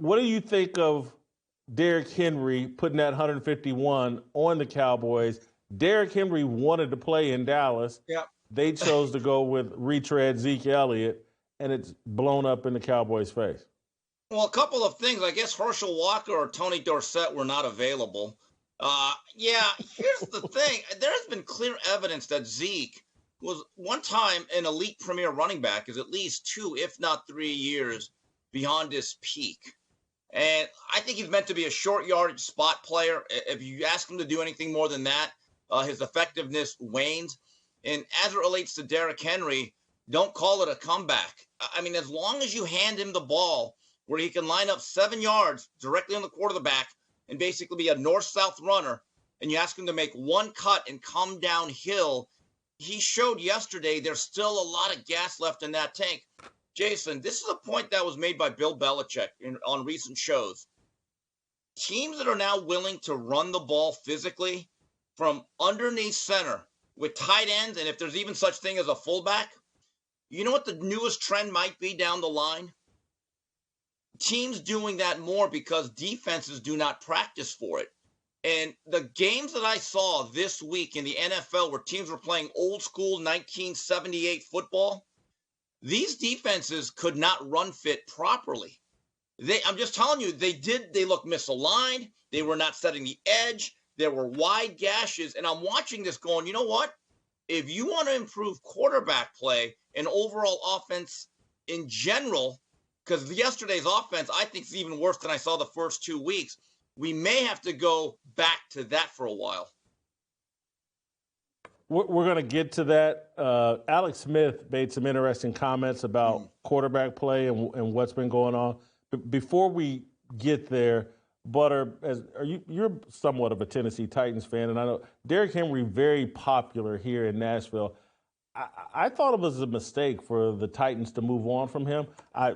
what do you think of Derrick Henry putting that 151 on the Cowboys? Derrick Henry wanted to play in Dallas. Yeah. They chose to go with retread Zeke Elliott, and it's blown up in the Cowboys' face. Well, a couple of things. I guess Herschel Walker or Tony Dorsett were not available. Here's the thing. There's been clear evidence that Zeke was one time an elite premier running back, is at least 2, if not 3 years beyond his peak. And I think he's meant to be a short yardage spot player. If you ask him to do anything more than that, his effectiveness wanes. And as it relates to Derrick Henry, don't call it a comeback. I mean, as long as you hand him the ball where he can line up 7 yards directly on the quarterback and basically be a north-south runner, and you ask him to make one cut and come downhill, he showed yesterday there's still a lot of gas left in that tank. Jason, this is a point that was made by Bill Belichick on recent shows. Teams that are now willing to run the ball physically from underneath center with tight ends, and if there's even such thing as a fullback, you know what the newest trend might be down the line? Teams doing that more because defenses do not practice for it. And the games that I saw this week in the NFL where teams were playing old school 1978 football, these defenses could not run fit properly. I'm just telling you, they look misaligned. They were not setting the edge. There were wide gashes. And I'm watching this going, you know what? If you want to improve quarterback play and overall offense in general, because yesterday's offense, I think, is even worse than I saw the first 2 weeks, we may have to go back to that for a while. We're going to get to that. Alex Smith made some interesting comments about quarterback play and what's been going on. But before we get there, Butter, you're somewhat of a Tennessee Titans fan, and I know Derrick Henry very popular here in Nashville. I thought it was a mistake for the Titans to move on from him. I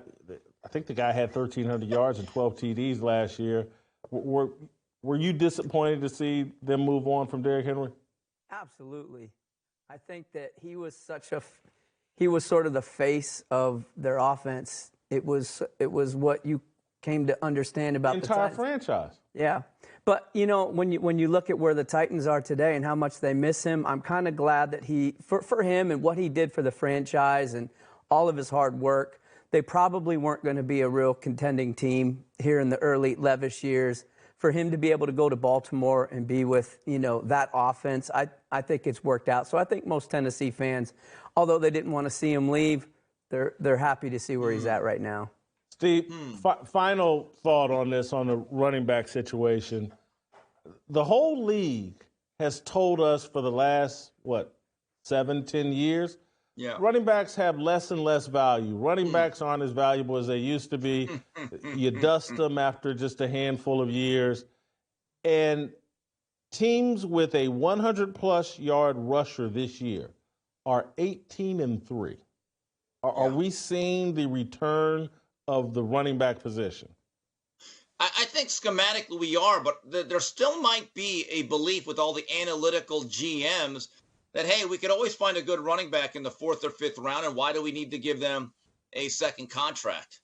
think the guy had 1,300 yards and 12 TDs last year. Were you disappointed to see them move on from Derrick Henry? Absolutely. I think that he was sort of the face of their offense. It was what you came to understand about the entire Titans. Franchise. Yeah. But, when you look at where the Titans are today and how much they miss him, I'm kind of glad that for him and what he did for the franchise and all of his hard work, they probably weren't going to be a real contending team here in the early Levis years. For him to be able to go to Baltimore and be with, that offense, I think it's worked out. So I think most Tennessee fans, although they didn't want to see him leave, they're happy to see where he's at right now. Steve, final thought on this, on the running back situation. The whole league has told us for the last, 7-10 years, running backs have less and less value. Running backs aren't as valuable as they used to be. You dust them after just a handful of years. And teams with a 100-plus yard rusher this year are 18-3. Are we seeing the return of the running back position? I think schematically we are, but there still might be a belief with all the analytical GMs that, hey, we could always find a good running back in the 4th or 5th round, and why do we need to give them a second contract?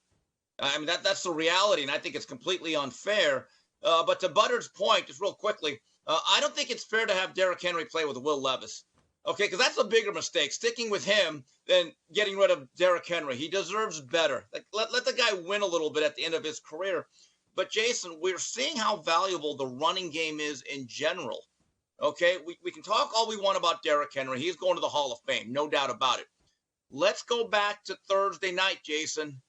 I mean, that's the reality, and I think it's completely unfair. But to Butter's point, just real quickly, I don't think it's fair to have Derrick Henry play with Will Levis. Okay, because that's a bigger mistake, sticking with him than getting rid of Derrick Henry. He deserves better. Let the guy win a little bit at the end of his career. But, Jason, we're seeing how valuable the running game is in general. Okay, we can talk all we want about Derrick Henry. He's going to the Hall of Fame, no doubt about it. Let's go back to Thursday night, Jason.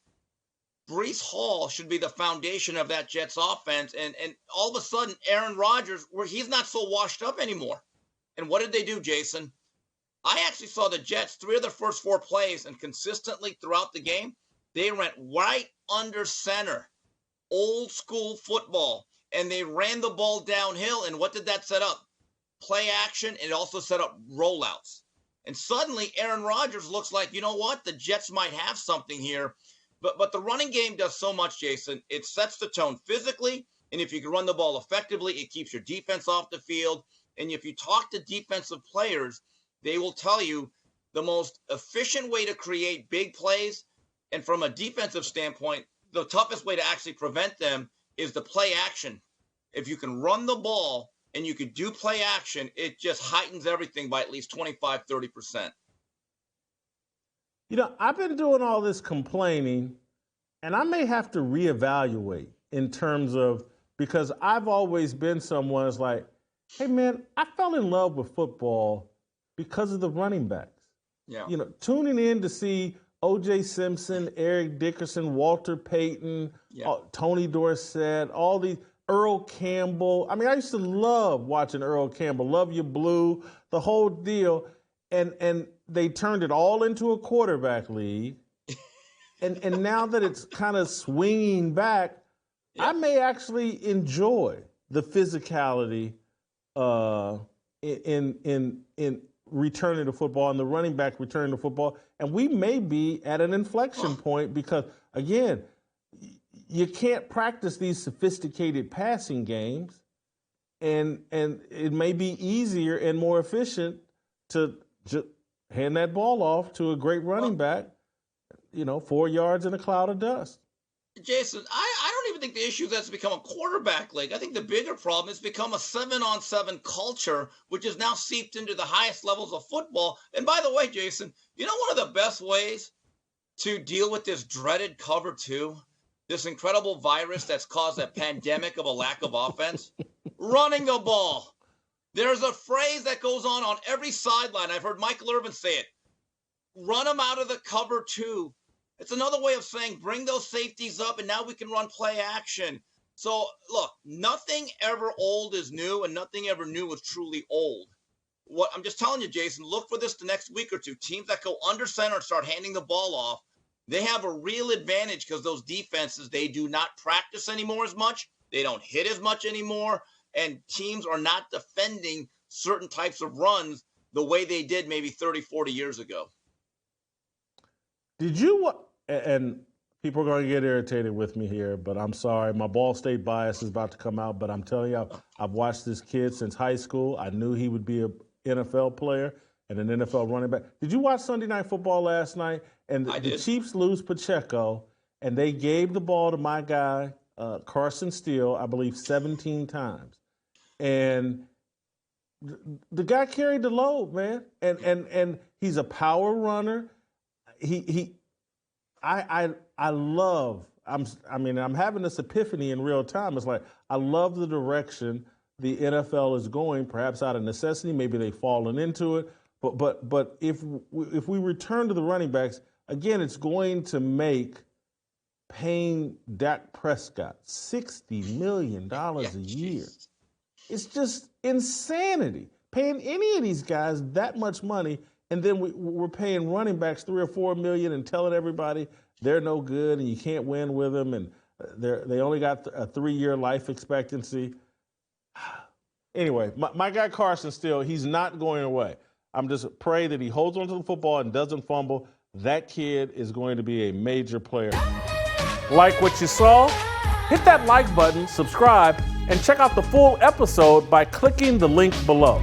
Breece Hall should be the foundation of that Jets offense. And all of a sudden, Aaron Rodgers, he's not so washed up anymore. And what did they do, Jason? I actually saw the Jets, 3 of their first 4 plays, and consistently throughout the game, they went right under center. Old school football. And they ran the ball downhill. And what did that set up? Play action, and it also set up rollouts. And suddenly, Aaron Rodgers looks like, you know what? The Jets might have something here. But the running game does so much, Jason. It sets the tone physically, and if you can run the ball effectively, it keeps your defense off the field. And if you talk to defensive players, they will tell you the most efficient way to create big plays, and from a defensive standpoint, the toughest way to actually prevent them is the play action. If you can run the ball and you can do play action, it just heightens everything by at least 25, 30%. I've been doing all this complaining, and I may have to reevaluate in terms of, because I've always been someone that's like, hey, man, I fell in love with football because of the running backs. Yeah. Tuning in to see O.J. Simpson, Eric Dickerson, Walter Payton, Tony Dorsett, all these, Earl Campbell. I mean, I used to love watching Earl Campbell, Love You Blue, the whole deal. And they turned it all into a quarterback league. And now that it's kind of swinging back, I may actually enjoy the physicality in returning to football and the running back returning to football. And we may be at an inflection point because, again, you can't practice these sophisticated passing games, and it may be easier and more efficient to just hand that ball off to a great running back, 4 yards in a cloud of dust. Jason, I don't even think the issue is that it's become a quarterback league. I think the bigger problem is become a 7-on-7 culture, which has now seeped into the highest levels of football. And by the way, Jason, one of the best ways to deal with this dreaded cover 2, this incredible virus that's caused a pandemic of a lack of offense? Running the ball. There's a phrase that goes on every sideline. I've heard Michael Irvin say it. Run them out of the cover 2. It's another way of saying bring those safeties up, and now we can run play action. So, look, nothing ever old is new, and nothing ever new is truly old. What I'm just telling you, Jason, look for this the next week or two. Teams that go under center and start handing the ball off, they have a real advantage because those defenses, they do not practice anymore as much. They don't hit as much anymore. And teams are not defending certain types of runs the way they did maybe 30, 40 years ago. Did you, and people are going to get irritated with me here, but I'm sorry. My Ball State bias is about to come out, but I'm telling you, I've watched this kid since high school. I knew he would be an NFL player and an NFL running back. Did you watch Sunday Night Football last night? And the Chiefs lose Pacheco, and they gave the ball to my guy, Carson Steele, I believe 17 times. And the guy carried the load, man. And he's a power runner. I'm having this epiphany in real time. It's like, I love the direction the NFL is going, perhaps out of necessity. Maybe they've fallen into it. But if we return to the running backs, again, it's going to make paying Dak Prescott $60 million a year. It's just insanity. Paying any of these guys that much money, and then we're paying running backs $3 or $4 million and telling everybody they're no good and you can't win with them, and they only got a 3-year life expectancy. Anyway, my guy Carson Steele, he's not going away. I'm just pray that he holds onto the football and doesn't fumble. That kid is going to be a major player. Like what you saw? Hit that like button, subscribe, and check out the full episode by clicking the link below.